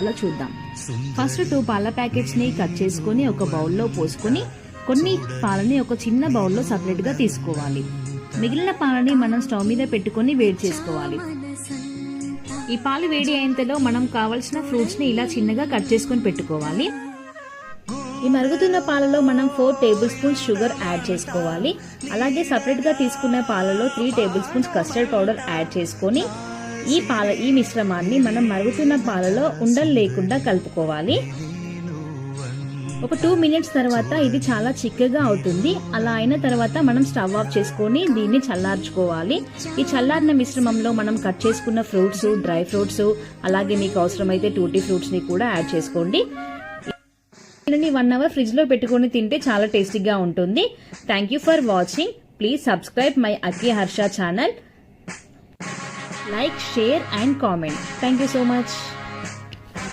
చూద్దాం. ఫస్ట్ 2 పాల ప్యాకెట్స్ ని కట్ చేసుకొని ఒక బౌల్లో పోసుకొని కొన్ని పాలని ఒక చిన్న బౌల్లో సపరేట్ గా తీసుకోవాలి. మిగిలిన పాలని మనం స్టవ్ మీద పెట్టుకొని వేడి చేసుకోవాలి. ఈ పాలు వేడి అయ్యేంతలో మనం కావలసిన ఫ్రూట్స్ ని ఇలా చిన్నగా కట్ చేసుకొని పెట్టుకోవాలి. ఈ మరుగుతున్న పాలలో మనం 4 టేబుల్ స్పూన్స్ షుగర్ యాడ్ చేసుకోవాలి. అలాగే సపరేట్ గా తీసుకున్న పాలలో 3 table spoons custard powder add చేసుకొని ఈ మిశ్రమాన్ని మనం మరుగుతున్న పాలలో ఉండలు లేకుండా కలుపుకోవాలి. ఒక 2 మినిట్స్ తర్వాత ఇది చాలా చిక్కగా అవుతుంది. అలా అయిన తర్వాత మనం స్టవ్ ఆఫ్ చేసుకొని దీన్ని చల్లార్చుకోవాలి. ఈ చల్లారిన మిశ్రమంలో మనం కట్ చేసుకున్న ఫ్రూట్స్, డ్రై ఫ్రూట్స్, అలాగే మీకు అవసరమైతే టూటీ ఫ్రూట్స్ ని కూడా యాడ్ చేసుకోండి. 1 అవర్ ఫ్రిడ్జ్ లో పెట్టుకొని తింటే చాలా టేస్టీగా ఉంటుంది. Thank you for watching. Please subscribe my Akki Harsha channel. Like, share and comment. Thank you so much.